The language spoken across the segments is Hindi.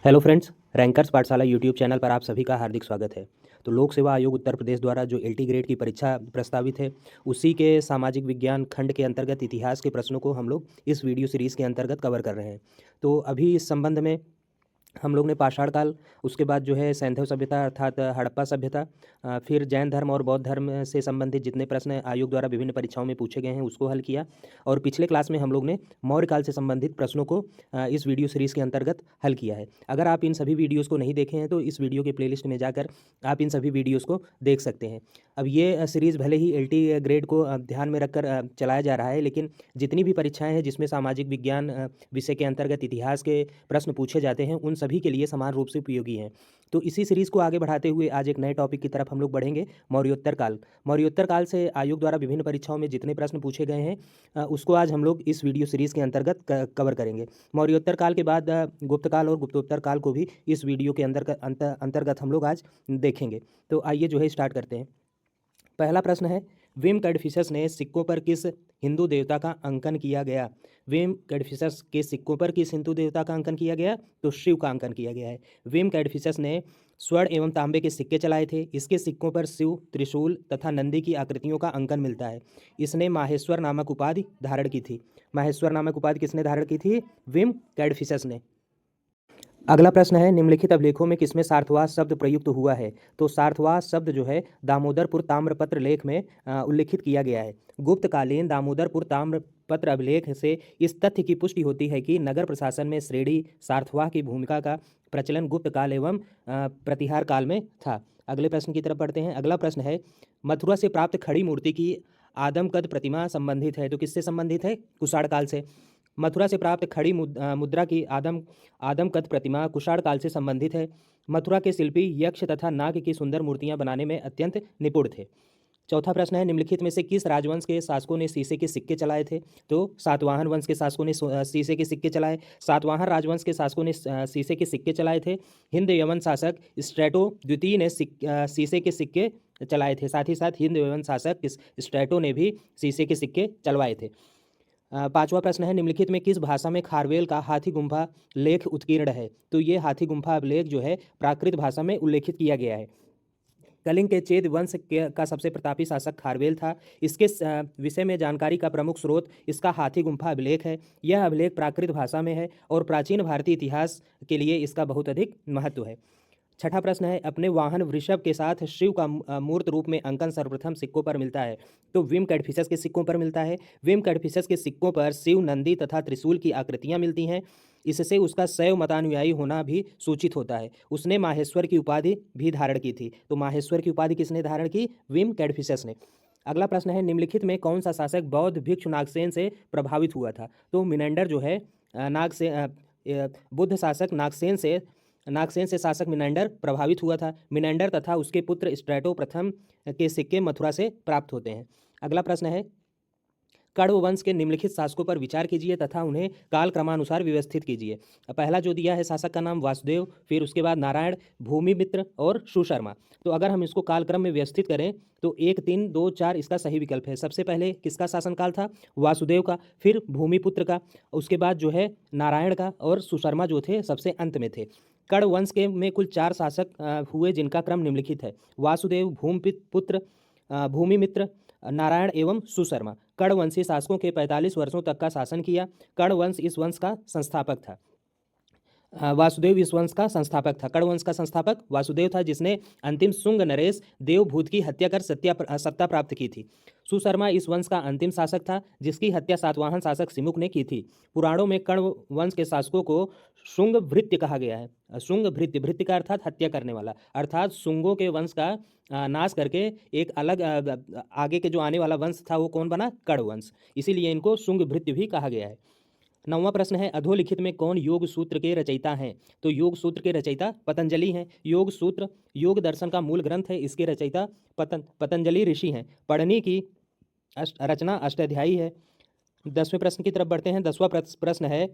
हेलो फ्रेंड्स, रैंकर्स पाठशाला यूट्यूब चैनल पर आप सभी का हार्दिक स्वागत है। तो लोक सेवा आयोग उत्तर प्रदेश द्वारा जो एलटी ग्रेड की परीक्षा प्रस्तावित है, उसी के सामाजिक विज्ञान खंड के अंतर्गत इतिहास के प्रश्नों को हम लोग इस वीडियो सीरीज़ के अंतर्गत कवर कर रहे हैं। तो अभी इस संबंध में हम लोग ने पाषाण काल, उसके बाद जो है सैंधव सभ्यता अर्थात हड़प्पा सभ्यता, फिर जैन धर्म और बौद्ध धर्म से संबंधित जितने प्रश्न आयोग द्वारा विभिन्न परीक्षाओं में पूछे गए हैं उसको हल किया। और पिछले क्लास में हम लोग ने मौर्य काल से संबंधित प्रश्नों को इस वीडियो सीरीज़ के अंतर्गत हल किया है। अगर आप इन सभी वीडियोज़ को नहीं देखे हैं तो इस वीडियो के प्लेलिस्ट में जाकर आप इन सभी वीडियोज़ को देख सकते हैं। अब ये सीरीज़ भले ही एलटी ग्रेड को ध्यान में रखकर चलाया जा रहा है, लेकिन जितनी भी परीक्षाएं हैं जिसमें सामाजिक विज्ञान विषय के अंतर्गत इतिहास के प्रश्न पूछे जाते हैं उन सभी के लिए समान रूप से उपयोगी हैं। तो इसी सीरीज़ को आगे बढ़ाते हुए आज एक नए टॉपिक की तरफ हम लोग बढ़ेंगे, मौर्योत्तर काल। मौर्योत्तर काल से आयोग द्वारा विभिन्न परीक्षाओं में जितने प्रश्न पूछे गए हैं उसको आज हम लोग इस वीडियो सीरीज़ के अंतर्गत कवर करेंगे। मौर्योत्तर काल के बाद गुप्त काल और गुप्तोत्तर काल को भी इस वीडियो के अंतर्गत हम लोग आज देखेंगे। तो आइए जो है स्टार्ट करते हैं। पहला प्रश्न है, विम कैडफिसस ने सिक्कों पर किस हिंदू देवता का अंकन किया गया? विम कैडफिसस के सिक्कों पर किस हिंदू देवता का अंकन किया गया? तो शिव का अंकन किया गया है। विम कैडफिसस ने स्वर्ण एवं तांबे के सिक्के चलाए थे। इसके सिक्कों पर शिव, त्रिशूल तथा नंदी की आकृतियों का अंकन मिलता है। इसने माहेश्वर नामक उपाधि धारण की थी। माहेश्वर नामक उपाधि किसने धारण की थी? विम कैडफिसस ने। अगला प्रश्न है, निम्नलिखित अभिलेखों में किसमें सार्थवास शब्द प्रयुक्त हुआ है? तो सार्थवास शब्द जो है दामोदरपुर ताम्रपत्र लेख में उल्लिखित किया गया है। गुप्तकालीन दामोदरपुर ताम्रपत्र अभिलेख से इस तथ्य की पुष्टि होती है कि नगर प्रशासन में श्रेणी सार्थवाह की भूमिका का प्रचलन गुप्त काल एवं प्रतिहार काल में था। अगले प्रश्न की तरफ बढ़ते हैं। अगला प्रश्न है, मथुरा से प्राप्त खड़ी मूर्ति की आदमकद प्रतिमा संबंधित है। तो किससे संबंधित है? कुषाण काल से। मथुरा से प्राप्त खड़ी मुद्रा की आदमकद प्रतिमा कुषाण काल से संबंधित है। मथुरा के शिल्पी यक्ष तथा नाग की सुंदर मूर्तियां बनाने में अत्यंत निपुण थे। चौथा प्रश्न है, निम्नलिखित में से किस राजवंश के शासकों ने शीशे के सिक्के चलाए थे? तो सातवाहन वंश के शासकों ने शीशे के सिक्के चलाए। सातवाहन राजवंश के शासकों ने शीशे के सिक्के चलाए थे। हिंद यवन शासक स्ट्रेटो द्वितीय ने शीशे के सिक्के चलाए थे। साथ ही साथ हिंद यवन शासक स्ट्रेटो ने भी शीशे के सिक्के चलवाए थे। पांचवा प्रश्न है, निम्नलिखित में किस भाषा में खारवेल का हाथी गुम्फा लेख उत्कीर्ण है? तो ये हाथी गुम्फा अभिलेख जो है प्राकृत भाषा में उल्लेखित किया गया है। कलिंग के चेद वंश का सबसे प्रतापी शासक खारवेल था। इसके विषय में जानकारी का प्रमुख स्रोत इसका हाथी गुम्फा अभिलेख है। यह अभिलेख प्राकृत भाषा में है और प्राचीन भारतीय इतिहास के लिए इसका बहुत अधिक महत्व है। छठा प्रश्न है, अपने वाहन वृषभ के साथ शिव का मूर्त रूप में अंकन सर्वप्रथम सिक्कों पर मिलता है? तो विम कैडफिसस के सिक्कों पर मिलता है। विम कैडफिसस के सिक्कों पर शिव, नंदी तथा त्रिशूल की आकृतियां मिलती हैं। इससे उसका शैव मतानुयायी होना भी सूचित होता है। उसने माहेश्वर की उपाधि भी धारण की थी। तो माहेश्वर की उपाधि किसने धारण की? विम कैडफिसस ने। अगला प्रश्न है, निम्नलिखित में कौन सा शासक बौद्ध भिक्षु नागसेन से प्रभावित हुआ था? तो मिनेंडर जो है बुद्ध शासक नागसेन से शासक मिनेंडर प्रभावित हुआ था। मिनेंडर तथा उसके पुत्र स्ट्रेटो प्रथम के सिक्के मथुरा से प्राप्त होते हैं। अगला प्रश्न है, कण्व वंश के निम्नलिखित शासकों पर विचार कीजिए तथा उन्हें काल क्रमानुसार व्यवस्थित कीजिए। पहला जो दिया है शासक का नाम वासुदेव, फिर उसके बाद नारायण, भूमिमित्र और सुशर्मा। तो अगर हम इसको कालक्रम में व्यवस्थित करें तो 1, 3, 2, 4 इसका सही विकल्प है। सबसे पहले किसका शासनकाल था? वासुदेव का, फिर भूमिपुत्र का, उसके बाद जो है नारायण का और सुशर्मा जो थे सबसे अंत में थे। कण्व वंश के में कुल 4 शासक हुए जिनका क्रम निम्नलिखित है: वासुदेव, भूमिपुत्र, भूमिमित्र, नारायण एवं सुशर्मा। कण्ववंशी शासकों के 45 वर्षों तक का शासन किया। कण्ववंश इस वंश का संस्थापक था। वासुदेव इस वंश का संस्थापक था। कण्व वंश का संस्थापक वासुदेव था, जिसने अंतिम शुंग नरेश देवभूत की हत्या कर सत्ता प्राप्त की थी। सुशर्मा इस वंश का अंतिम शासक था, जिसकी हत्या सातवाहन शासक सिमुक ने की थी। पुराणों में कण्व वंश के शासकों को शुंग भृत्य कहा गया है। शुंग भृत्य, भृत्य का अर्थात हत्या करने वाला, अर्थात शुंगों के वंश का नाश करके एक अलग आगे के जो आने वाला वंश था वो कौन बना? कण्व वंश। इसीलिए इनको शुंग भृत्य भी कहा गया है। 9वां प्रश्न है, अधोलिखित में कौन योग सूत्र के रचयिता हैं? तो योग सूत्र के रचयिता पतंजलि हैं। योग सूत्र योग दर्शन का मूल ग्रंथ है। इसके रचयिता पतंजलि ऋषि हैं। पढ़नी की रचना अष्टाध्यायी है। 10वें प्रश्न की तरफ बढ़ते हैं। 10वां प्रश्न है,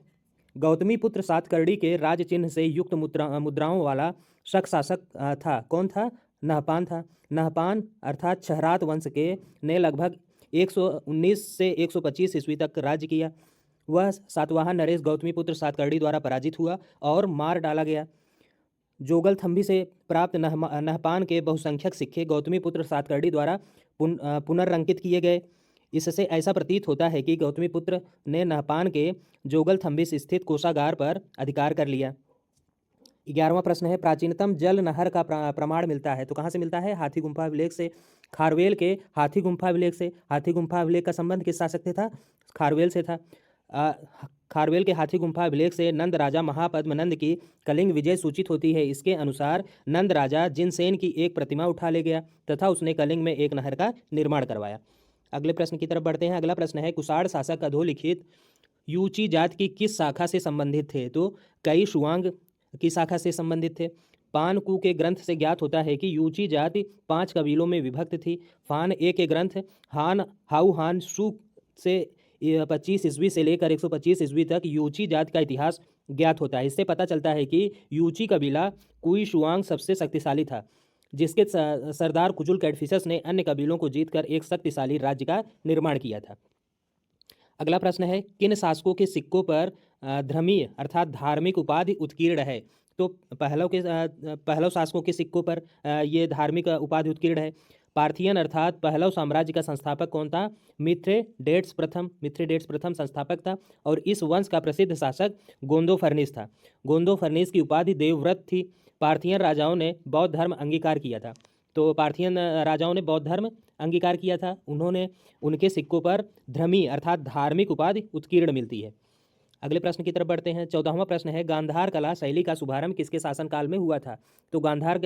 गौतमी पुत्र सातकर्णी के राज चिन्ह से युक्त मुद्राओं वाला शक शासक था। कौन था? नहपान था। नहपान अर्थात छहरात वंश के ने लगभग 119 से 125 ईस्वी तक राज्य किया। वह सातवाहन नरेश गौतमीपुत्र सातकर्णी द्वारा पराजित हुआ और मार डाला गया। जोगलथम्बी से प्राप्त नहपान के बहुसंख्यक सिक्के गौतमीपुत्र सातकर्णी द्वारा पुनर्रंकित किए गए। इससे ऐसा प्रतीत होता है कि गौतमीपुत्र ने नहपान के जोगलथम्बी से स्थित कोषागार पर अधिकार कर लिया। 11वां प्रश्न है, प्राचीनतम जल नहर का प्रमाण मिलता है तो कहाँ से मिलता है? हाथी गुम्फा अभिलेख से। खारवेल के हाथी गुम्फा अभिलेख से। हाथी गुम्फा अभिलेख का संबंध किस शासक से था? खारवेल से था। खारवेल के हाथी गुम्फा अभिलेख से नंद राजा महापद्म नंद की कलिंग विजय सूचित होती है। इसके अनुसार नंद राजा जिनसेन की एक प्रतिमा उठा ले गया तथा उसने कलिंग में एक नहर का निर्माण करवाया। अगले प्रश्न की तरफ बढ़ते हैं। अगला प्रश्न है, कुषाण शासक अधोलिखित यूची जात की किस शाखा से संबंधित थे? तो कई शुआंग की शाखा से संबंधित थे। पानकू के ग्रंथ से ज्ञात होता है कि यूची जाति 5 कबीलों में विभक्त थी। फान ए के ग्रंथ हान हाउ हान सू से 25 ईस्वी से लेकर 125 ईस्वी तक यूची जात का इतिहास ज्ञात होता है। इससे पता चलता है कि यूची कबीला कुई शुआंग सबसे शक्तिशाली था, जिसके सरदार कुजुल कैडफिसस ने अन्य कबीलों को जीतकर एक शक्तिशाली राज्य का निर्माण किया था। अगला प्रश्न है, किन शासकों के सिक्कों पर धर्मीय अर्थात धार्मिक उपाधि उत्कीर्ण है? तो पहलव शासकों के सिक्कों पर ये धार्मिक उपाधि उत्कीर्ण है। पार्थियन अर्थात पहलव साम्राज्य का संस्थापक कौन था? मिथ्रेडेट्स प्रथम संस्थापक था और इस वंश का प्रसिद्ध शासक गोंदोफर्निस था। गोंदोफर्निस की उपाधि देवव्रत थी। पार्थियन राजाओं ने बौद्ध धर्म अंगीकार किया था। तो पार्थियन राजाओं ने बौद्ध धर्म अंगीकार किया था। उन्होंने उनके सिक्कों पर धर्मी अर्थात धार्मिक उपाधि उत्कीर्ण मिलती है। अगले प्रश्न की तरफ बढ़ते हैं। 14वां प्रश्न है, गांधार कला शैली का शुभारंभ किसके शासनकाल में हुआ था? तो गांधार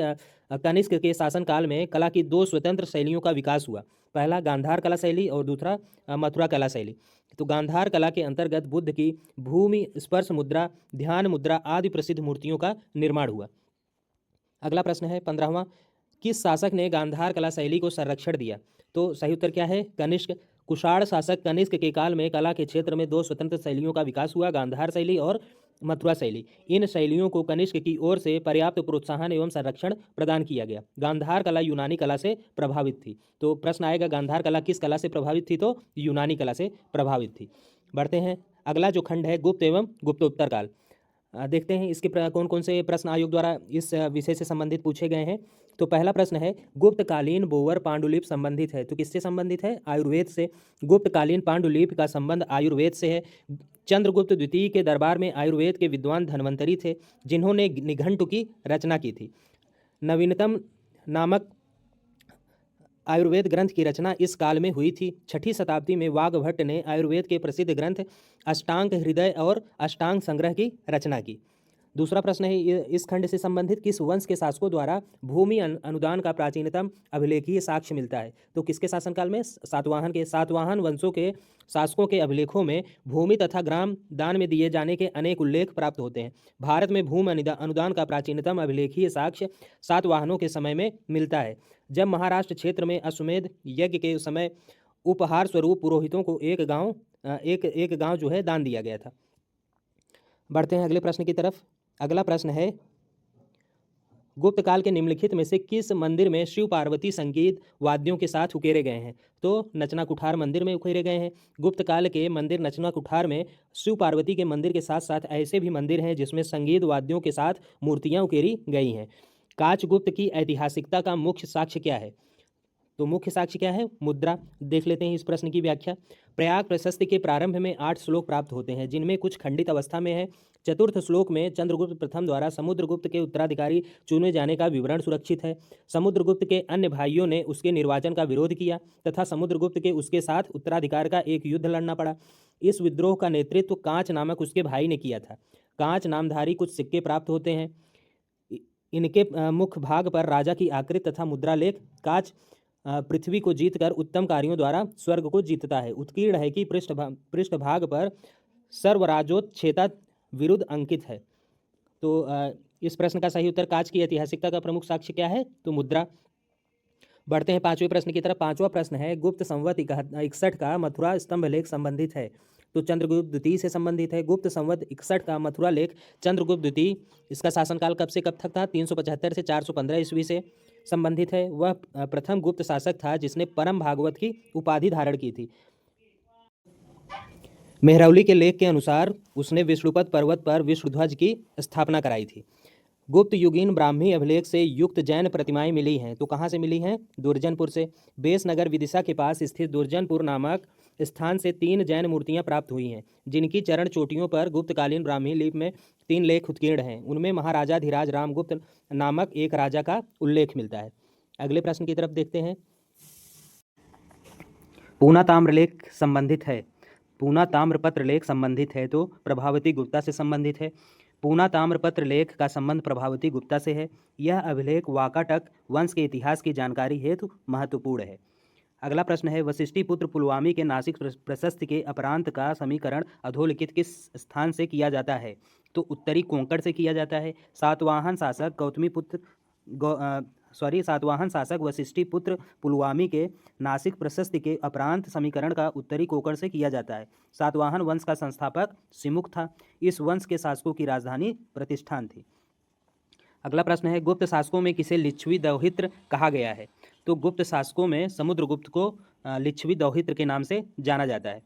कनिष्क के शासनकाल में कला की 2 स्वतंत्र शैलियों का विकास हुआ। पहला गांधार कला शैली और दूसरा मथुरा कला शैली। तो गांधार कला के अंतर्गत बुद्ध की भूमि स्पर्श मुद्रा, ध्यान मुद्रा आदि प्रसिद्ध मूर्तियों का निर्माण हुआ। अगला प्रश्न है 15वां, किस शासक ने गांधार कला शैली को संरक्षण दिया? तो सही उत्तर क्या है? कनिष्क। कुषाण शासक कनिष्क के काल में कला के क्षेत्र में 2 स्वतंत्र शैलियों का विकास हुआ, गांधार शैली और मथुरा शैली। इन शैलियों को कनिष्क की ओर से पर्याप्त प्रोत्साहन एवं संरक्षण प्रदान किया गया। गांधार कला यूनानी कला से प्रभावित थी। तो प्रश्न आएगा, गांधार कला किस कला से प्रभावित थी? तो यूनानी कला से प्रभावित थी। बढ़ते हैं। अगला जो खंड है, गुप्त एवं गुप्तोत्तर काल। देखते हैं इसके कौन कौन से प्रश्न आयोग द्वारा इस विषय से संबंधित पूछे गए हैं। तो पहला प्रश्न है, गुप्तकालीन बोवर पांडुलिपि संबंधित है? तो किससे संबंधित है? आयुर्वेद से। गुप्तकालीन पांडुलिपि का संबंध आयुर्वेद से है। चंद्रगुप्त द्वितीय के दरबार में आयुर्वेद के विद्वान धन्वंतरी थे, जिन्होंने निघंटु की रचना की थी। नवीनतम नामक आयुर्वेद ग्रंथ की रचना इस काल में हुई थी। 6ठी शताब्दी में वाग्भट ने आयुर्वेद के प्रसिद्ध ग्रंथ अष्टांग हृदय और अष्टांग संग्रह की रचना की। दूसरा प्रश्न है, इस खंड से संबंधित किस वंश के शासकों द्वारा भूमि अनुदान का प्राचीनतम अभिलेखीय साक्ष्य मिलता है? तो किसके शासनकाल में? सातवाहन के। सातवाहन वंशों के शासकों के अभिलेखों में भूमि तथा ग्राम दान में दिए जाने के अनेक उल्लेख प्राप्त होते हैं। भारत में भूमि अनुदान का प्राचीनतम अभिलेखीय साक्ष्य सातवाहनों के समय में मिलता है, जब महाराष्ट्र क्षेत्र में अश्वमेध यज्ञ के समय उपहार स्वरूप पुरोहितों को एक गांव जो है दान दिया गया था। बढ़ते हैं अगले प्रश्न की तरफ। अगला प्रश्न है, गुप्त काल के निम्नलिखित में से किस मंदिर में शिव पार्वती संगीत वाद्यों के साथ उकेरे गए हैं? तो नचना कुठार मंदिर में उकेरे गए हैं। गुप्त काल के मंदिर नचना कुठार में शिव पार्वती के मंदिर के साथ साथ ऐसे भी मंदिर हैं जिसमें संगीत वाद्यों के साथ मूर्तियां उकेरी गई हैं। काचगुप्त की ऐतिहासिकता का मुख्य साक्ष्य क्या है? तो मुख्य साक्ष्य क्या है? मुद्रा। देख लेते हैं इस प्रश्न की व्याख्या। प्रयाग प्रशस्ति के प्रारंभ में 8 श्लोक प्राप्त होते हैं, जिनमें कुछ खंडित अवस्था में है। चतुर्थ श्लोक में चंद्रगुप्त प्रथम द्वारा समुद्रगुप्त के उत्तराधिकारी चुने जाने का विवरण सुरक्षित है। समुद्रगुप्त के अन्य भाइयों ने उसके निर्वाचन का विरोध किया तथा समुद्रगुप्त के उसके साथ उत्तराधिकार का एक युद्ध लड़ना पड़ा। इस विद्रोह का नेतृत्व कांच नामक उसके भाई ने किया था। कांच नामधारी कुछ सिक्के प्राप्त होते हैं। इनके मुख्य भाग पर राजा की आकृति तथा मुद्रालेख। कांच पृथ्वी को जीतकर उत्तम कार्यों द्वारा स्वर्ग को जीतता है। उत्कीर्ण है कि पृष्ठभाग पर सर्वराजोच्छेता विरुद्ध अंकित है। तो इस प्रश्न का सही उत्तर कांच की ऐतिहासिकता का प्रमुख साक्ष्य क्या है? तो मुद्रा। बढ़ते हैं 5वें प्रश्न की तरफ। 5वां प्रश्न है, गुप्त संवत 61 का मथुरा स्तंभ लेख संबंधित है? तो चंद्रगुप्त द्वितीय से संबंधित है। गुप्त संवत 61 का मथुरा लेख चंद्रगुप्त द्वितीय, इसका शासनकाल कब से कब तक था? 375 से 415 ईस्वी से संबंधित है। वह प्रथम गुप्त शासक था जिसने परम भागवत की उपाधि धारण की थी। मेहरौली के लेख के अनुसार उसने विष्णुपद पर्वत पर विष्णुध्वज की स्थापना कराई थी। गुप्त युगीन ब्राह्मी अभिलेख से युक्त जैन प्रतिमाएं मिली हैं। तो कहाँ से मिली हैं? दुर्जनपुर से। बेसनगर विदिशा के पास स्थित दुर्जनपुर नामक स्थान से 3 जैन मूर्तियां प्राप्त हुई हैं, जिनकी चरण चोटियों पर गुप्तकालीन ब्राह्मी लिपि में 3 लेख उत्कीर्ण हैं। उनमें महाराजाधिराज रामगुप्त नामक एक राजा का उल्लेख मिलता है। अगले प्रश्न की तरफ देखते हैं। पूना ताम्रलेख संबंधित है। पूना ताम्रपत्र लेख संबंधित है तो प्रभावती गुप्ता से संबंधित है। पूना ताम्रपत्र लेख का संबंध प्रभावती गुप्ता से है। यह अभिलेख वाकाटक वंश के इतिहास की जानकारी हेतु महत्वपूर्ण है। अगला प्रश्न है, वशिष्ठी पुत्र पुलवामी के नासिक प्रशस्ति के अपरांत का समीकरण अधोलिखित किस स्थान से किया जाता है? तो उत्तरी कोंकण से किया जाता है। सातवाहन शासक वशिष्ठी पुत्र पुलवामी के नासिक प्रशस्ति के अपरांत समीकरण का उत्तरी कोंकण से किया जाता है। सातवाहन वंश का संस्थापक सिमुक था। इस वंश के शासकों की राजधानी प्रतिष्ठान थी। अगला प्रश्न है, गुप्त शासकों में किसे लिच्छवी दौहित्र कहा गया है? तो गुप्त शासकों में समुद्रगुप्त को लिच्छवी दौहित्र के नाम से जाना जाता है।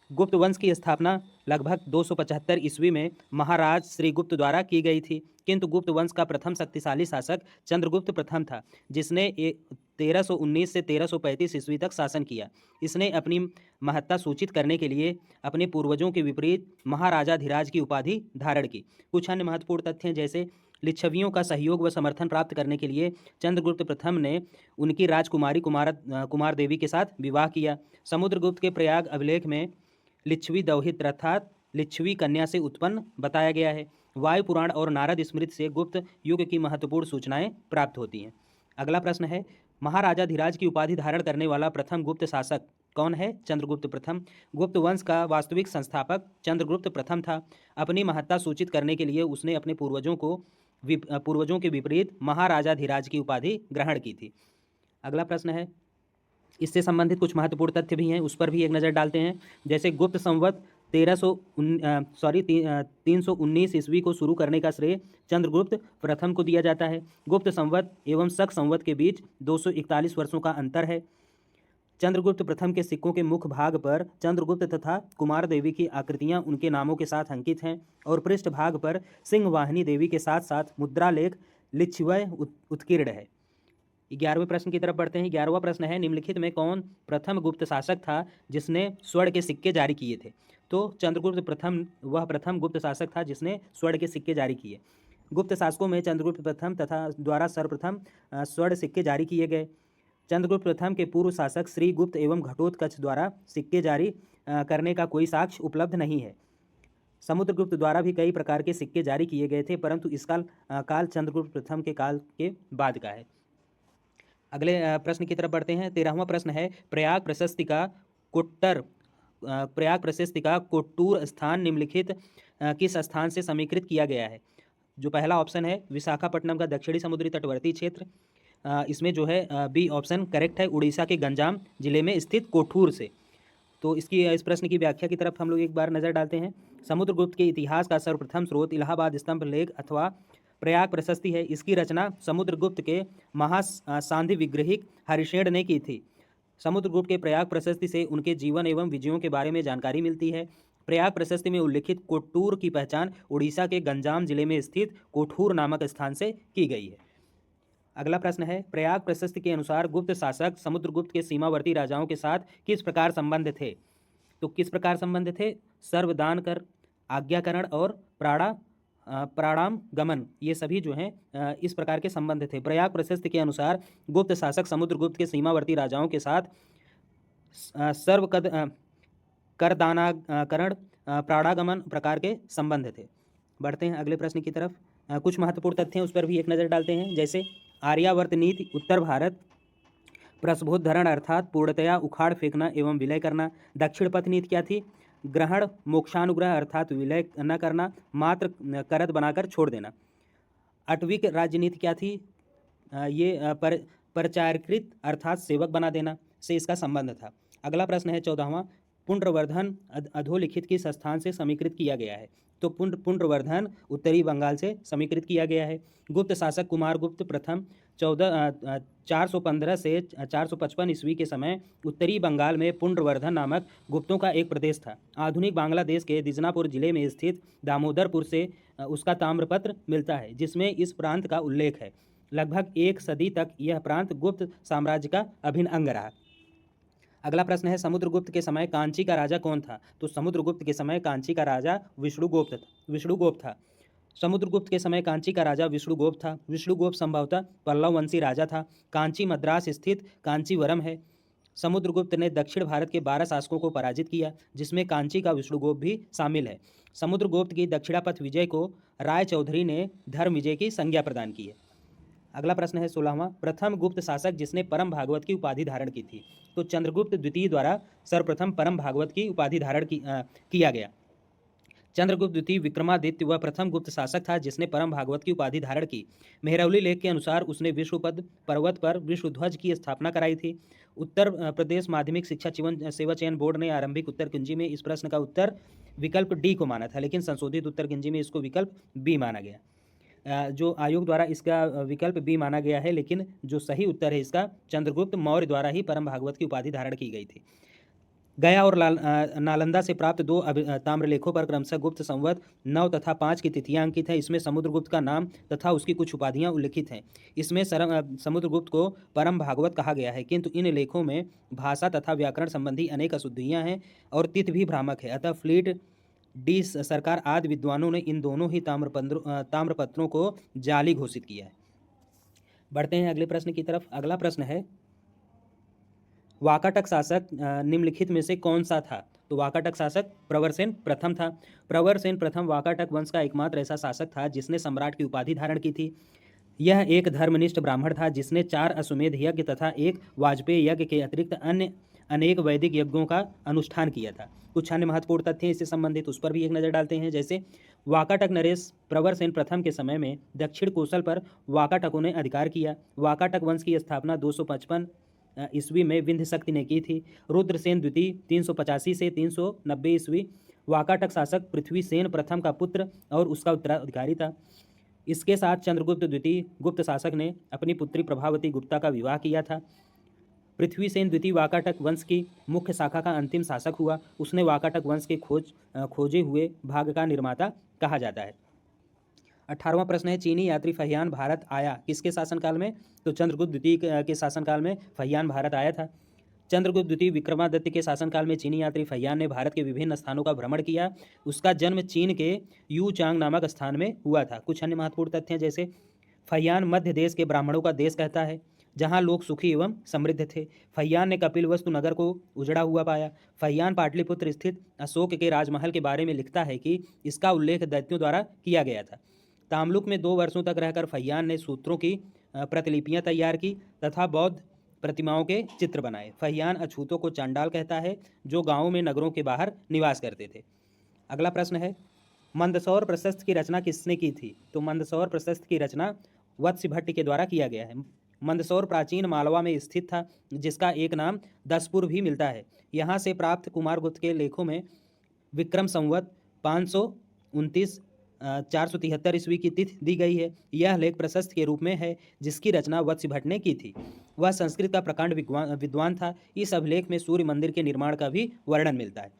गुप्त वंश की स्थापना लगभग 275 ईस्वी में महाराज श्रीगुप्त द्वारा की गई थी, किंतु गुप्त वंश का प्रथम शक्तिशाली शासक चंद्रगुप्त प्रथम था, जिसने 1319 से 1335 ईस्वी तक शासन किया। इसने अपनी महत्ता सूचित करने के लिए अपने पूर्वजों के विपरीत महाराजाधिराज की उपाधि धारण की। कुछ अन्य महत्वपूर्ण तथ्य हैं, जैसे लिच्छवियों का सहयोग व समर्थन प्राप्त करने के लिए चंद्रगुप्त प्रथम ने उनकी राजकुमारी कुमार देवी के साथ विवाह किया। समुद्रगुप्त के प्रयाग अभिलेख में लिच्छवी दौहित्र अर्थात लिच्छवी कन्या से उत्पन्न बताया गया है। वायु पुराण और नारद स्मृति से गुप्त युग की महत्वपूर्ण सूचनाएं प्राप्त होती हैं। अगला प्रश्न है, महाराजाधिराज की उपाधि धारण करने वाला प्रथम गुप्त शासक कौन है? चंद्रगुप्त प्रथम। गुप्त वंश का वास्तविक संस्थापक चंद्रगुप्त प्रथम था। अपनी महत्ता सूचित करने के लिए उसने अपने पूर्वजों के विपरीत महाराजाधिराज की उपाधि ग्रहण की थी। अगला प्रश्न है, इससे संबंधित कुछ महत्वपूर्ण तथ्य भी हैं, उस पर भी एक नज़र डालते हैं। जैसे गुप्त संवत 319 ईस्वी को शुरू करने का श्रेय चंद्रगुप्त प्रथम को दिया जाता है। गुप्त संवत एवं शक संवत के बीच 241 वर्षों का अंतर है। चंद्रगुप्त प्रथम के सिक्कों के मुख भाग पर चंद्रगुप्त तथा कुमार देवी की आकृतियां उनके नामों के साथ अंकित हैं और पृष्ठ भाग पर सिंह वाहिनी देवी के साथ साथ मुद्रा लेख लिच्छवय उत्कीर्ण है। 11वें प्रश्न की तरफ बढ़ते हैं। 11वां प्रश्न है, निम्नलिखित में कौन प्रथम गुप्त शासक था जिसने स्वर्ण के सिक्के जारी किए थे? तो चंद्रगुप्त प्रथम वह प्रथम गुप्त शासक था जिसने स्वर्ण के सिक्के जारी किए। गुप्त शासकों में चंद्रगुप्त प्रथम तथा द्वारा सर्वप्रथम स्वर्ण सिक्के जारी किए गए। चंद्रगुप्त प्रथम के पूर्व शासक श्रीगुप्त एवं घटोत्कच द्वारा सिक्के जारी करने का कोई साक्ष्य उपलब्ध नहीं है। समुद्रगुप्त द्वारा भी कई प्रकार के सिक्के जारी किए गए थे, परंतु इसका काल चंद्रगुप्त प्रथम के काल के बाद का है। अगले प्रश्न की तरफ बढ़ते हैं। 13वां प्रश्न है, प्रयाग प्रशस्ति का कोट्टूर स्थान निम्नलिखित किस स्थान से समीकृत किया गया है? जो पहला ऑप्शन है विशाखापट्टनम का दक्षिणी समुद्री तटवर्ती क्षेत्र, इसमें जो है बी ऑप्शन करेक्ट है, उड़ीसा के गंजाम जिले में स्थित कोठूर से। तो इस प्रश्न की व्याख्या की तरफ हम लोग एक बार नज़र डालते हैं। समुद्रगुप्त के इतिहास का सर्वप्रथम स्रोत इलाहाबाद स्तंभ लेख अथवा प्रयाग प्रशस्ति है। इसकी रचना समुद्रगुप्त के महासांधि विग्रहिक हरिशेण ने की थी। समुद्रगुप्त के प्रयाग प्रशस्ति से उनके जीवन एवं विजयों के बारे में जानकारी मिलती है। प्रयाग प्रशस्ति में उल्लिखित कोट्टूर की पहचान उड़ीसा के गंजाम जिले में स्थित कोठूर नामक स्थान से की गई है। अगला प्रश्न है, प्रयाग प्रशस्ति के अनुसार गुप्त शासक समुद्रगुप्त के सीमावर्ती राजाओं के साथ किस प्रकार संबंध थे? तो किस प्रकार संबंध थे? सर्वदान कर, आज्ञाकरण और प्राणाम गमन, ये सभी जो हैं इस प्रकार के संबंध थे। प्रयाग प्रशस्ति के अनुसार गुप्त शासक समुद्रगुप्त के सीमावर्ती राजाओं के साथ करदानाकरण, प्राणागमन प्रकार के संबंध थे। बढ़ते हैं अगले प्रश्न की तरफ। कुछ महत्वपूर्ण तथ्य हैं, उस पर भी एक नज़र डालते हैं। जैसे आर्यावर्त नीति, उत्तर भारत, प्रसभोद्धरण अर्थात पूर्णतया उखाड़ फेंकना एवं विलय करना। दक्षिण पथ नीति क्या थी? ग्रहण मोक्षानुग्रह अर्थात विलय न करना, मात्र करत बनाकर छोड़ देना। अटविक राजनीति क्या थी? ये परचारकृत अर्थात सेवक बना देना से इसका संबंध था। अगला प्रश्न है 14वां, पुंड्रवर्धन अधोलिखित किस स्थान से समीकृत किया गया है? तो पुंड्रवर्धन उत्तरी बंगाल से समीकृत किया गया है। गुप्त शासक कुमारगुप्त प्रथम 415 से 455 ईस्वी के समय उत्तरी बंगाल में पुंड्रवर्धन नामक गुप्तों का एक प्रदेश था। आधुनिक बांग्लादेश के दिजनापुर जिले में स्थित दामोदरपुर से उसका ताम्रपत्र मिलता है, जिसमें इस प्रांत का उल्लेख है। लगभग एक सदी तक यह प्रांत गुप्त साम्राज्य का अभिन्न अंग रहा। अगला प्रश्न है, समुद्रगुप्त के समय कांची का राजा कौन था? तो समुद्रगुप्त के समय कांची का राजा विष्णुगुप्त था। समुद्रगुप्त के समय कांची का राजा विष्णुगुप्त था। विष्णुगुप्त संभवतः पल्लव वंशी राजा था। कांची मद्रास स्थित कांचीवरम है। समुद्रगुप्त ने दक्षिण भारत के 12 शासकों को पराजित किया, जिसमें कांची का विष्णुगुप्त भी शामिल है। समुद्रगुप्त की दक्षिणापथ विजय को राय चौधरी ने धर्म विजय की संज्ञा प्रदान की है। अगला प्रश्न है 16वां, प्रथम गुप्त शासक जिसने परम भागवत की उपाधि धारण की थी? तो चंद्रगुप्त द्वितीय द्वारा सर्वप्रथम परम भागवत की उपाधि धारण किया गया। चंद्रगुप्त द्वितीय विक्रमादित्य वह प्रथम गुप्त शासक था जिसने परम भागवत की उपाधि धारण की। मेहरौली लेख के अनुसार उसने विश्वपद पर्वत पर विश्वध्वज की स्थापना कराई थी। उत्तर प्रदेश माध्यमिक शिक्षा सेवा चयन बोर्ड ने आरंभिक उत्तर कुंजी में इस प्रश्न का उत्तर विकल्प डी को माना था, लेकिन संशोधित उत्तर कुंजी में इसको विकल्प बी माना गया। जो आयोग द्वारा इसका विकल्प बी माना गया है, लेकिन जो सही उत्तर है इसका चंद्रगुप्त मौर्य द्वारा ही परम भागवत की उपाधि धारण की गई थी। गया और नालंदा से प्राप्त 2 ताम्रलेखों पर क्रमशः गुप्त संवत 9 तथा 5 की तिथियां अंकित हैं। इसमें समुद्रगुप्त का नाम तथा उसकी कुछ उपाधियां उल्लिखित हैं। इसमें समुद्रगुप्त को परम भागवत कहा गया है, किंतु इन लेखों में भाषा तथा व्याकरण संबंधी अनेक अशुद्धियां हैं और तिथि भी भ्रामक है। अतः फ्लीट डी सरकार आदि विद्वानों ने इन दोनों ही ताम्रपत्रों को जाली घोषित किया है। बढ़ते हैं अगले प्रश्न की तरफ। अगला प्रश्न है, वाकाटक शासक निम्नलिखित में से कौन सा था? तो वाकाटक शासक प्रवरसेन प्रथम था। प्रवरसेन प्रथम वाकाटक वंश का एकमात्र ऐसा शासक था जिसने सम्राट की उपाधि धारण की थी। यह एक धर्मनिष्ठ ब्राह्मण था जिसने 4 अश्वमेध यज्ञ तथा 1 वाजपेयी यज्ञ के अतिरिक्त अन्य अनेक वैदिक यज्ञों का अनुष्ठान किया था। कुछ अन्य महत्वपूर्ण तथ्य इससे संबंधित उस पर भी एक नज़र डालते हैं। जैसे वाकाटक नरेश प्रवरसेन प्रथम के समय में दक्षिण कोसल पर वाकाटकों ने अधिकार किया। वाकाटक वंश की स्थापना 255 ईस्वी में विंध्य शक्ति ने की थी। रुद्रसेन द्वितीय 385 से 390 ईस्वी वाकाटक शासक पृथ्वीसेन प्रथम का पुत्र और उसका उत्तराधिकारी था। इसके साथ चंद्रगुप्त द्वितीय गुप्त शासक ने अपनी पुत्री प्रभावती गुप्ता का विवाह किया था। पृथ्वीसेन द्वितीय वाकाटक वंश की मुख्य शाखा का अंतिम शासक हुआ। उसने वाकाटक वंश के खोजे हुए भाग का निर्माता कहा जाता है। 18वां प्रश्न है, चीनी यात्री फहियान भारत आया किसके शासनकाल में? तो चंद्रगुप्त द्वितीय के शासनकाल में फहियान भारत आया था। चंद्रगुप्त द्वितीय विक्रमादित्य के शासनकाल में चीनी यात्री फहियान ने भारत के विभिन्न स्थानों का भ्रमण किया। उसका जन्म चीन के यू चांग नामक स्थान में हुआ था। कुछ अन्य महत्वपूर्ण तथ्य हैं, जैसे फहियान मध्य देश के ब्राह्मणों का देश कहता है, जहाँ लोग सुखी एवं समृद्ध थे। फहियान ने कपिलवस्तु नगर को उजड़ा हुआ पाया। फहियान पाटलिपुत्र स्थित अशोक के राजमहल के बारे में लिखता है कि इसका उल्लेख दैत्यों द्वारा किया गया था। तामलुक में 2 वर्षों तक रहकर फहियान ने सूत्रों की प्रतिलिपियां तैयार की तथा बौद्ध प्रतिमाओं के चित्र बनाए। फहियान अछूतों को चांडाल कहता है, जो गांवों में नगरों के बाहर निवास करते थे। अगला प्रश्न है, मंदसौर प्रशस्ति की रचना किसने की थी? तो मंदसौर प्रशस्ति की रचना वत्स्य के द्वारा किया गया है। मंदसौर प्राचीन मालवा में स्थित था, जिसका एक नाम दसपुर भी मिलता है। यहाँ से प्राप्त कुमारगुप्त के लेखों में विक्रम संवत 529 473 ईस्वी की तिथि दी गई है। यह लेख प्रशस्त के रूप में है, जिसकी रचना वत्स्य ने की थी। वह संस्कृत का प्रकांड विद्वान था। इस अभिलेख में सूर्य मंदिर के निर्माण का भी वर्णन मिलता है।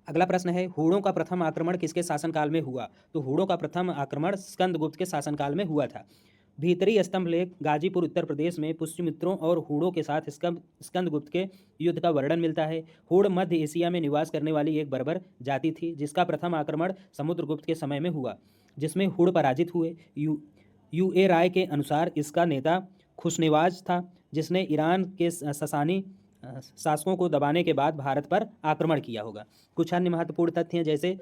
अगला प्रश्न है, हूणों का प्रथम आक्रमण किसके शासनकाल में हुआ? तो हूणों का प्रथम आक्रमण स्कंदगुप्त के शासनकाल में हुआ था। भीतरी स्तंभ लेख गाजीपुर उत्तर प्रदेश में पुष्यमित्रों और हूणों के साथ स्कंदगुप्त के युद्ध का वर्णन मिलता है। हूण मध्य एशिया में निवास करने वाली एक बर्बर जाति थी, जिसका प्रथम आक्रमण समुद्रगुप्त के समय में हुआ, जिसमें हूण पराजित हुए। यूए राय के अनुसार इसका नेता खुशनेवाज था, जिसने ईरान के ससानी शासकों को दबाने के बाद भारत पर आक्रमण किया होगा। कुछ अन्य महत्वपूर्ण तथ्य हैं, जैसे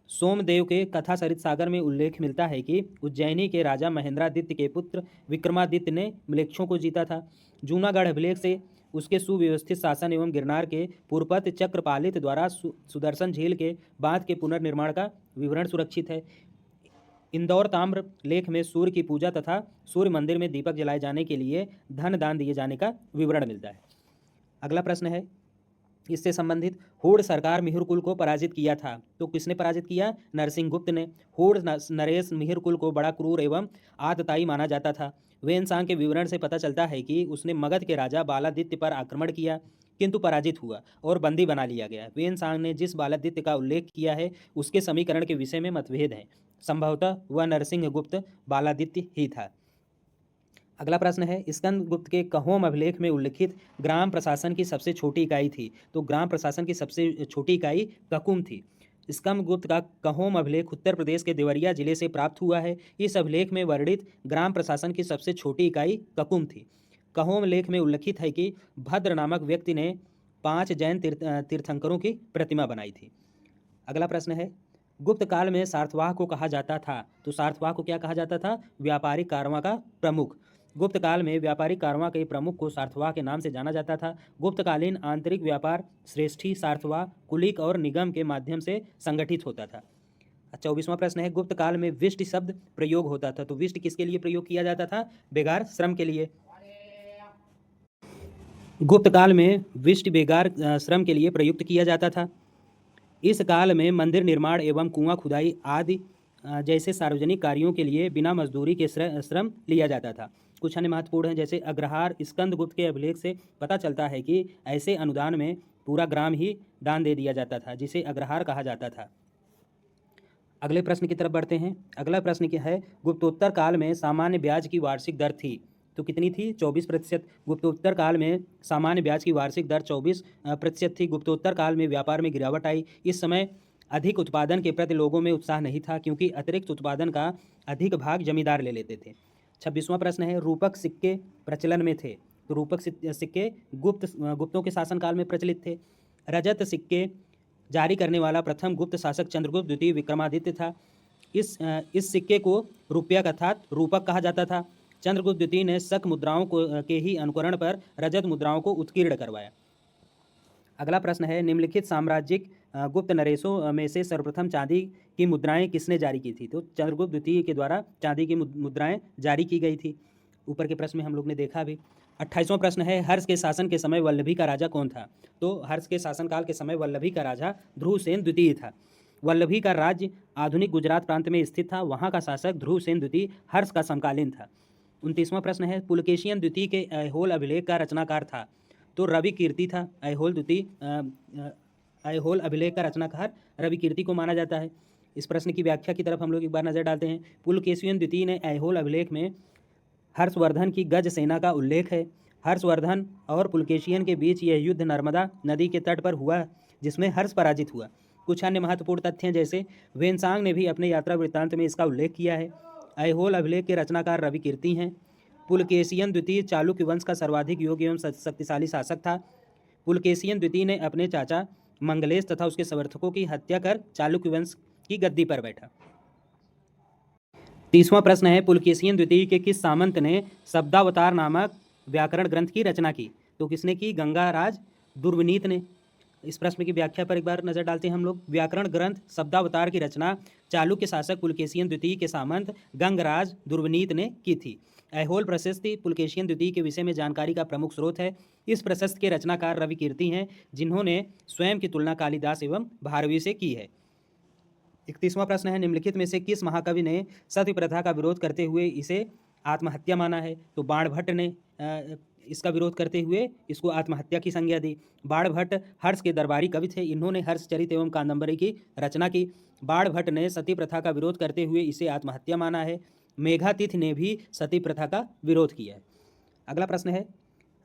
सोमदेव के कथा सरित सागर में उल्लेख मिलता है कि उज्जैनी के राजा महेंद्रादित्य के पुत्र विक्रमादित्य ने म्लेच्छों को जीता था। जूनागढ़ अभिलेख से उसके सुव्यवस्थित शासन एवं गिरनार के पुरपत चक्रपालित द्वारा सुदर्शन झील के बांध के पुनर्निर्माण का विवरण सुरक्षित है। इंदौर ताम्र लेख में सूर्य की पूजा तथा सूर्य मंदिर में दीपक जलाए जाने के लिए धन दान दिए जाने का विवरण मिलता है। अगला प्रश्न है, इससे संबंधित होड़ सरकार मिहिरकुल को पराजित किया था। तो किसने पराजित किया? नरसिंह गुप्त ने। होड़ नरेश मिहिरकुल को बड़ा क्रूर एवं आतताई माना जाता था। वेनसांग के विवरण से पता चलता है कि उसने मगध के राजा बालादित्य पर आक्रमण किया, किंतु पराजित हुआ और बंदी बना लिया गया। वेनसांग ने जिस बालादित्य का उल्लेख किया है उसके समीकरण के विषय में मतभेद है। संभवतः वह नरसिंह गुप्त बालादित्य ही था। अगला प्रश्न है, स्कंद गुप्त के कहोम अभिलेख में उल्लिखित ग्राम प्रशासन की सबसे छोटी इकाई थी। तो ग्राम प्रशासन की सबसे छोटी इकाई ककुम थी। स्कंद गुप्त का कहोम अभिलेख उत्तर प्रदेश के देवरिया जिले से प्राप्त हुआ है। इस अभिलेख में वर्णित ग्राम प्रशासन की सबसे छोटी इकाई ककुम थी। कहोम लेख में उल्लिखित है कि भद्र नामक व्यक्ति ने 5 जैन तीर्थंकरों की प्रतिमा बनाई थी। अगला प्रश्न है, गुप्त काल में सार्थवाह को कहा जाता था। तो सार्थवाह को क्या कहा जाता था? व्यापारिक कारवां का प्रमुख। गुप्त काल में व्यापारिक कारवां के प्रमुख को सार्थवाह के नाम से जाना जाता था। गुप्तकालीन आंतरिक व्यापार श्रेष्ठी सार्थवाह कुलिक और निगम के माध्यम से संगठित होता था। 24वां प्रश्न है, गुप्त काल में विष्ट शब्द प्रयोग होता था। तो विष्ट किसके लिए प्रयोग किया जाता था? बेगार श्रम के लिए। गुप्त काल में विष्ट बेगार श्रम के लिए प्रयुक्त किया जाता था। इस काल में मंदिर निर्माण एवं कुआं खुदाई आदि जैसे सार्वजनिक कार्यों के लिए बिना मजदूरी के श्रम लिया जाता था। कुछ अन्य महत्वपूर्ण हैं, जैसे अग्रहार स्कंद गुप्त के अभिलेख से पता चलता है कि ऐसे अनुदान में पूरा ग्राम ही दान दे दिया जाता था, जिसे अग्रहार कहा जाता था। अगले प्रश्न की तरफ बढ़ते हैं। अगला प्रश्न क्या है, गुप्तोत्तर काल में सामान्य ब्याज की वार्षिक दर थी। तो कितनी थी? 24%। गुप्तोत्तर काल में सामान्य ब्याज की वार्षिक दर 24% थी। गुप्तोत्तर काल में व्यापार में गिरावट आई। इस समय अधिक उत्पादन के प्रति लोगों में उत्साह नहीं था, क्योंकि अतिरिक्त उत्पादन का अधिक भाग जमींदार ले लेते थे। 26वां प्रश्न है, रूपक सिक्के प्रचलन में थे। तो रूपक सिक्के गुप्तों के शासनकाल में प्रचलित थे। रजत सिक्के जारी करने वाला प्रथम गुप्त शासक चंद्रगुप्त द्वितीय विक्रमादित्य था। इस सिक्के को रुपया अर्थात रूपक कहा जाता था। चंद्रगुप्त द्वितीय ने शक मुद्राओं के ही अनुकरण पर रजत मुद्राओं को उत्कीर्ण करवाया। अगला प्रश्न है, निम्नलिखित साम्राज्यिक गुप्त नरेशों में से सर्वप्रथम चांदी की मुद्राएं किसने जारी की थी? तो चंद्रगुप्त द्वितीय के द्वारा चांदी की मुद्राएं जारी की गई थी। ऊपर के प्रश्न में हम लोग ने देखा भी। 28वां प्रश्न है, हर्ष के शासन के समय वल्लभी का राजा कौन था? तो हर्ष के शासनकाल के समय वल्लभी का राजा ध्रुवसेन द्वितीय था। वल्लभी का राज्य आधुनिक गुजरात प्रांत में स्थित था। वहाँ का शासक ध्रुवसेन द्वितीय हर्ष का समकालीन था। 29वां प्रश्न है, पुलकेशियन द्वितीय के ऐहोल अभिलेख का रचनाकार था। तो रवि कीर्ति था। ऐहोल अभिलेख का रचनाकार रवि कीर्ति को माना जाता है। इस प्रश्न की व्याख्या की तरफ हम लोग एक बार नजर डालते हैं। पुलकेशियन द्वितीय ने ऐहोल अभिलेख में हर्षवर्धन की गज सेना का उल्लेख है। हर्षवर्धन और पुलकेशियन के बीच यह युद्ध नर्मदा नदी के तट पर हुआ, जिसमें हर्ष पराजित हुआ। कुछ अन्य महत्वपूर्ण तथ्य हैं, जैसे वेनसांग ने भी अपने यात्रा वृत्तांत में इसका उल्लेख किया है। ऐहोल अभिलेख के रचनाकार रवि कीर्ति हैं। पुलकेशियन द्वितीय चालुक्य वंश का सर्वाधिक योग्य एवं शक्तिशाली शासक था। पुलकेशियन द्वितीय ने अपने चाचा मंगलेश तथा उसके समर्थकों की हत्या कर चालुक्य वंश की गद्दी पर बैठा। 30वां प्रश्न है, पुलकेशियन द्वितीय के किस सामंत ने शब्दावतार नामक व्याकरण ग्रंथ की रचना की? तो किसने की? गंगाराज दुर्विनीत ने। इस प्रश्न की व्याख्या पर एक बार नजर डालते हैं हम लोग। व्याकरण ग्रंथ शब्दावतार की रचना चालुक्य शासक पुलकेशियन द्वितीय के सामंत गंगराज दुर्विनीत ने की थी। ऐहोल प्रशस्ति पुलकेशियन द्वितीय के विषय में जानकारी का प्रमुख स्रोत है। इस प्रशस्ति के रचनाकार रवि कीर्ति हैं, जिन्होंने स्वयं की तुलना कालिदास एवं भारवी से की है। 31वां प्रश्न है, निम्नलिखित में से किस महाकवि ने सती प्रथा का विरोध करते हुए इसे आत्महत्या माना है? तो बाणभट्ट ने इसका विरोध करते हुए इसको आत्महत्या की संज्ञा दी। बाणभट्ट हर्ष के दरबारी कवि थे। इन्होंने हर्षचरित एवं कादंबरी की रचना की। बाणभट्ट ने सती प्रथा का विरोध करते हुए इसे आत्महत्या माना है। मेघातिथि ने भी सती प्रथा का विरोध किया है। अगला प्रश्न है,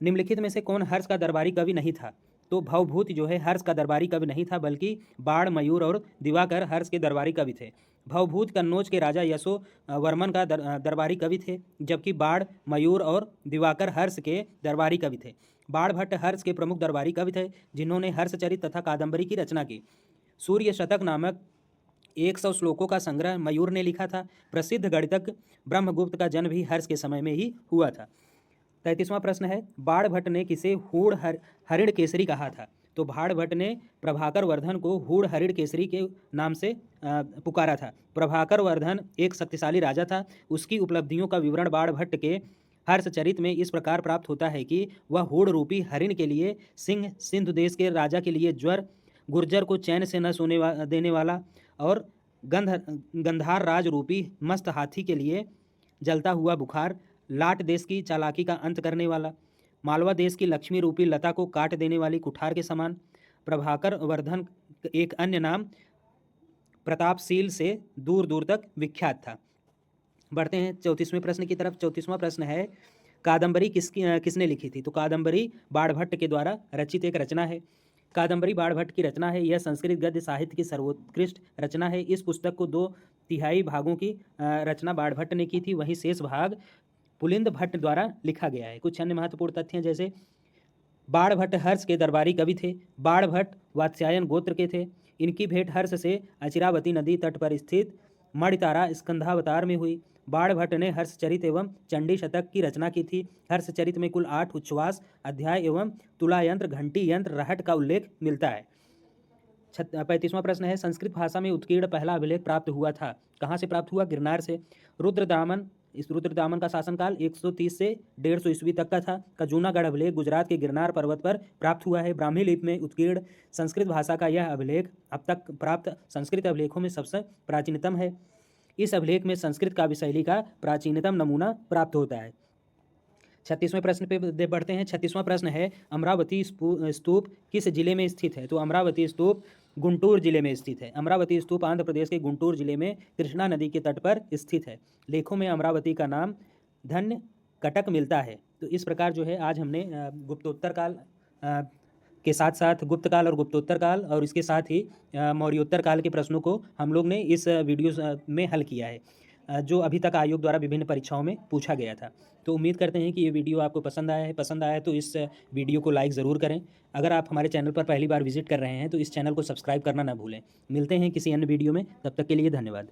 निम्नलिखित में से कौन हर्ष का दरबारी कवि नहीं था? तो भवभूति जो है हर्ष का दरबारी कवि नहीं था, बल्कि बाण, मयूर और दिवाकर हर्ष के दरबारी कवि थे। भवभूत कन्नौज के राजा यशो वर्मन का दरबारी कवि थे, जबकि बाण, मयूर और दिवाकर हर्ष के दरबारी कवि थे। बाणभट्ट हर्ष के प्रमुख दरबारी कवि थे, जिन्होंने हर्षचरित तथा कादंबरी की रचना की। सूर्य शतक नामक 100 श्लोकों का संग्रह मयूर ने लिखा था। प्रसिद्ध गणितज्ञ ब्रह्मगुप्त का जन्म भी हर्ष के समय में ही हुआ था। 33वां प्रश्न है, बाणभट्ट ने किसे हूण हरिण केसरी कहा था? तो बाणभट्ट ने प्रभाकर वर्धन को हूण हरिण केसरी के नाम से पुकारा था। प्रभाकर वर्धन एक शक्तिशाली राजा था। उसकी उपलब्धियों का विवरण बाणभट्ट के हर्षचरित में इस प्रकार प्राप्त होता है कि वह होड़ रूपी हरिण के लिए सिंह, सिंधु देश के राजा के लिए ज्वर, गुर्जर को चैन से न सोने देने वाला, और गंधार राज रूपी मस्त हाथी के लिए जलता हुआ बुखार, लाट देश की चालाकी का अंत करने वाला, मालवा देश की लक्ष्मी रूपी लता को काट देने वाली कुठार के समान, प्रभाकर वर्धन एक अन्य नाम प्रतापशील से दूर दूर तक विख्यात था। बढ़ते हैं 34वें प्रश्न की तरफ। 34वां प्रश्न है, कादंबरी किसने लिखी थी? तो कादंबरी बाणभट्ट के द्वारा रचित एक रचना है। कादंबरी बाणभट्ट की रचना है। यह संस्कृत गद्य साहित्य की सर्वोत्कृष्ट रचना है। इस पुस्तक को 2/3 भागों की रचना बाणभट्ट ने की थी, वहीं शेष भाग पुलिंद भट्ट द्वारा लिखा गया है। कुछ अन्य महत्वपूर्ण तथ्य हैं, जैसे बाणभट्ट हर्ष के दरबारी कवि थे। बाणभट्ट वात्स्यायन गोत्र के थे। इनकी भेंट हर्ष से अचिरावती नदी तट पर स्थित मणितारा स्कंधावतार में हुई। बाणभट्ट ने हर्षचरित एवं चंडी शतक की रचना की थी। हर्षचरित में कुल 8 उच्छ्वास, अध्याय एवं तुला यंत्र, घंटी यंत्र, रहट का उल्लेख मिलता है। 35वां प्रश्न है, संस्कृत भाषा में उत्कीर्ण पहला अभिलेख प्राप्त हुआ था। कहाँ से प्राप्त हुआ? गिरनार से। रुद्रदामन का शासनकाल 130 से 150 ईस्वी तक का था। का जूनागढ़ अभिलेख गुजरात के गिरनार पर्वत पर प्राप्त हुआ है। ब्राह्मी लिपि में उत्कीर्ण संस्कृत भाषा का यह अभिलेख अब तक प्राप्त संस्कृत अभिलेखों में सबसे प्राचीनतम है। इस अभिलेख में संस्कृत काव्य शैली का प्राचीनतम नमूना प्राप्त होता है। 36वें प्रश्न पे बढ़ते हैं। 36वां प्रश्न है, अमरावती स्तूप किस जिले में स्थित है? तो अमरावती स्तूप गुंटूर जिले में स्थित है। अमरावती स्तूप आंध्र प्रदेश के गुंटूर जिले में कृष्णा नदी के तट पर स्थित है। लेखों में अमरावती का नाम धन्य कटक मिलता है। तो इस प्रकार जो है आज हमने गुप्तोत्तर काल के साथ साथ गुप्त काल और गुप्तोत्तर काल और इसके साथ ही मौर्योत्तर काल के प्रश्नों को हम लोग ने इस वीडियो में हल किया है, जो अभी तक आयोग द्वारा विभिन्न परीक्षाओं में पूछा गया था। तो उम्मीद करते हैं कि ये वीडियो आपको पसंद आया है। पसंद आया तो इस वीडियो को लाइक ज़रूर करें। अगर आप हमारे चैनल पर पहली बार विजिट कर रहे हैं तो इस चैनल को सब्सक्राइब करना ना भूलें। मिलते हैं किसी अन्य वीडियो में, तब तक के लिए धन्यवाद।